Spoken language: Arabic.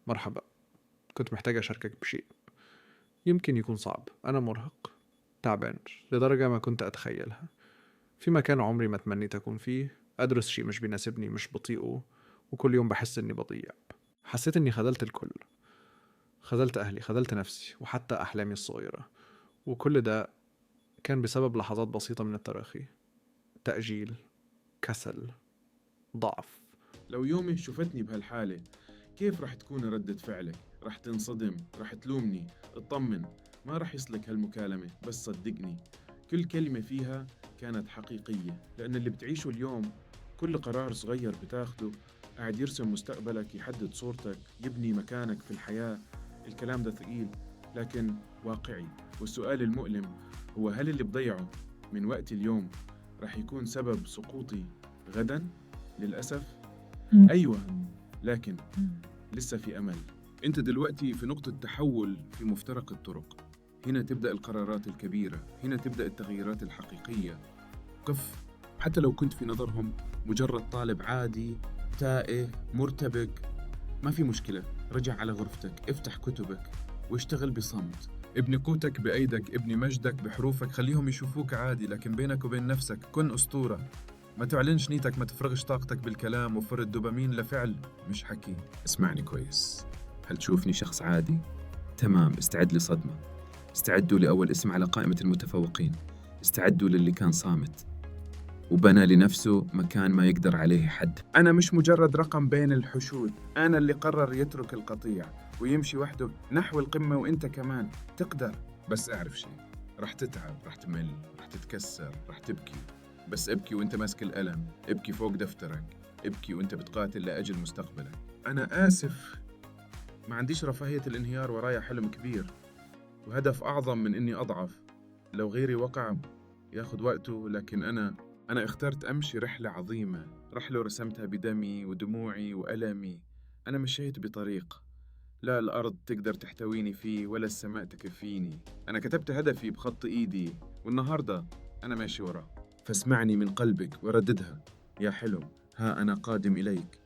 مرحبا، كنت محتاج أشاركك بشيء. يمكن يكون صعب. أنا مرهق، تعبان لدرجة ما كنت أتخيلها. في مكان عمري ما تمنيت أكون فيه، أدرس شيء مش بيناسبني مش بطيئه، وكل يوم بحس إني بضيع. حسيت إني خذلت الكل، خذلت أهلي، خذلت نفسي، وحتى أحلامي الصغيرة. وكل ده كان بسبب لحظات بسيطة من التراخي، تأجيل، كسل، ضعف. لو يومي شفتني بهالحالة، كيف رح تكون ردة فعلك؟ رح تنصدم، رح تلومني. اطمن، ما رح يصلك هالمكالمة، بس صدقني كل كلمة فيها كانت حقيقية. لأن اللي بتعيشه اليوم، كل قرار صغير بتاخده قاعد يرسم مستقبلك، يحدد صورتك، يبني مكانك في الحياة. الكلام ده ثقيل لكن واقعي. والسؤال المؤلم هو، هل اللي بضيعه من وقتي اليوم رح يكون سبب سقوطي غداً؟ للأسف أيوة، لكن لسه في أمل. أنت دلوقتي في نقطة تحول في مفترق الطرق. هنا تبدأ القرارات الكبيرة، هنا تبدأ التغييرات الحقيقية. قف، حتى لو كنت في نظرهم مجرد طالب عادي تائه مرتبك، ما في مشكلة. رجع على غرفتك، افتح كتبك واشتغل بصمت. ابني قوتك بأيدك، ابني مجدك بحروفك. خليهم يشوفوك عادي، لكن بينك وبين نفسك كن أسطورة. ما تعلنش نيتك، ما تفرغش طاقتك بالكلام. وفر الدوبامين لفعل مش حكي. اسمعني كويس، هل تشوفني شخص عادي؟ تمام، استعد لصدمة. استعدوا لأول اسم على قائمة المتفوقين. استعدوا للي كان صامت وبنى لنفسه مكان ما يقدر عليه حد. أنا مش مجرد رقم بين الحشود، أنا اللي قرر يترك القطيع ويمشي وحده نحو القمة. وإنت كمان تقدر. بس أعرف شيء، رح تتعب، رح تمل، رح تتكسر، رح تبكي. بس ابكي وإنت ماسك القلم، ابكي فوق دفترك، ابكي وإنت بتقاتل لأجل مستقبلك. أنا آسف، ما عنديش رفاهية الانهيار. ورايا حلم كبير وهدف أعظم من إني أضعف. لو غيري وقع ياخد وقته، لكن أنا اخترت أمشي رحلة عظيمة، رحلة رسمتها بدمي ودموعي وألمي. أنا مشيت بطريق لا الأرض تقدر تحتويني فيه ولا السماء تكفيني. أنا كتبت هدفي بخط إيدي، والنهاردة أنا ماشي وراه. فاسمعني من قلبك ورددها، يا حلم، ها أنا قادم إليك.